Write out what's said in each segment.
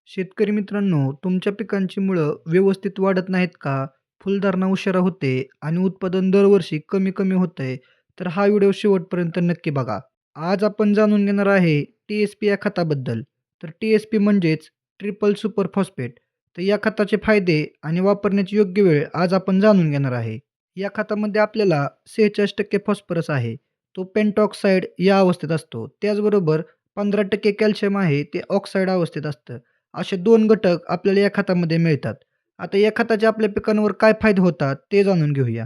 शेतकरी मित्रांनो, तुमच्या पिकांची मुळं व्यवस्थित वाढत नाहीत का? फुलधारणा उशिरा होते आणि उत्पादन दरवर्षी कमी-कमी होतंय, तर हा व्हिडिओ शेवटपर्यंत नक्की बघा. आज आपण जाणून घेणार आहे टी-एस-पी या खताबद्दल. तर टी-एस-पी म्हणजेच ट्रिपल सुपर फॉस्फेट. तर या खताचे फायदे आणि वापरण्याची योग्य वेळ आज आपण जाणून घेणार आहे. या खतामध्ये आपल्याला 46% फॉस्फरस आहे. तो पेंटॉक्साइड या अवस्थेत असतो. त्याचबरोबर 15% कॅल्शियम आहे, ते ऑक्साईड अवस्थेत असतं. असे 2 घटक आपल्याला या खतामध्ये मिळतात. आता या खताचे आपल्या पिकांवर काय फायदे होतात ते जाणून घेऊया.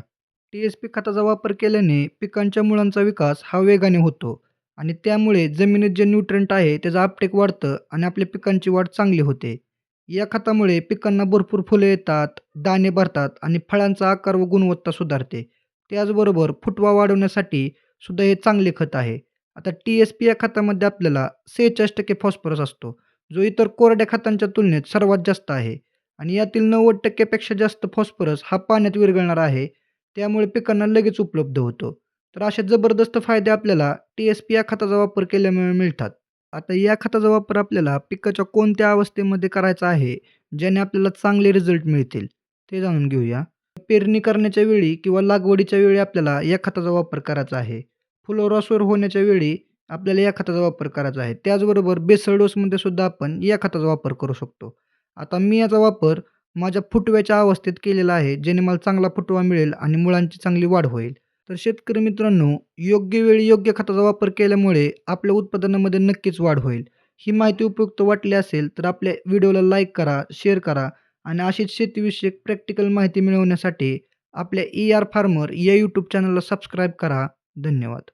टी-एस-पी खताचा वापर केल्याने पिकांच्या मुळांचा विकास हा वेगाने होतो आणि त्यामुळे जमिनीत जे न्यूट्रिएंट आहे त्याचं अपटेक वाढतं आणि आपल्या पिकांची वाढ चांगली होते. या खतामुळे पिकांना भरपूर फुले येतात, दाणे भरतात आणि फळांचा आकार व गुणवत्ता सुधारते. त्याचबरोबर फुटवा वाढवण्यासाठी सुद्धा हे चांगले खत आहे. आता टी-एस-पी या खतामध्ये आपल्याला 46% फॉस्फरस असतो. जो इतर कोरड्या खतांच्या तुलनेत सर्वात जास्त आहे आणि यातील 90% पेक्षा जास्त फॉस्फरस हा पाण्यात विरघळणारा आहे. त्यामुळे पिकांना लगेच उपलब्ध होतो. तर असे जबरदस्त फायदे आपल्याला टी-एस-पी या खताचा वापर केल्यामुळे मिळतात. आता या खताचा वापर आपल्याला पिकाच्या कोणत्या अवस्थेमध्ये करायचा आहे, ज्याने आपल्याला चांगले रिझल्ट मिळतील, ते जाणून घेऊया. पेरणी करण्याच्या वेळी किंवा लागवडीच्या वेळी आपल्याला या खताचा वापर करायचा आहे. फुलोरा होण्याच्या वेळी आपल्याला या खताचा वापर करायचा आहे. त्याचबरोबर बेसल डोसमध्ये सुद्धा आपण या खताचा वापर करू शकतो. आता मी याचा वापर माझ्या फुटव्याच्या अवस्थेत केलेला आहे, जेणे मला चांगला फुटवा मिळेल आणि मुळांची चांगली वाढ होईल. तर शेतकरी मित्रांनो, योग्य वेळी योग्य खताचा वापर केल्यामुळे आपल्या उत्पादनामध्ये नक्कीच वाढ होईल. ही माहिती उपयुक्त वाटली असेल तर आपल्या व्हिडिओला लाईक करा, शेअर करा आणि अशीच शेतीविषयक प्रॅक्टिकल माहिती मिळवण्यासाठी आपल्या ई आर फार्मर या यूट्यूब चॅनलला सबस्क्राईब करा. धन्यवाद.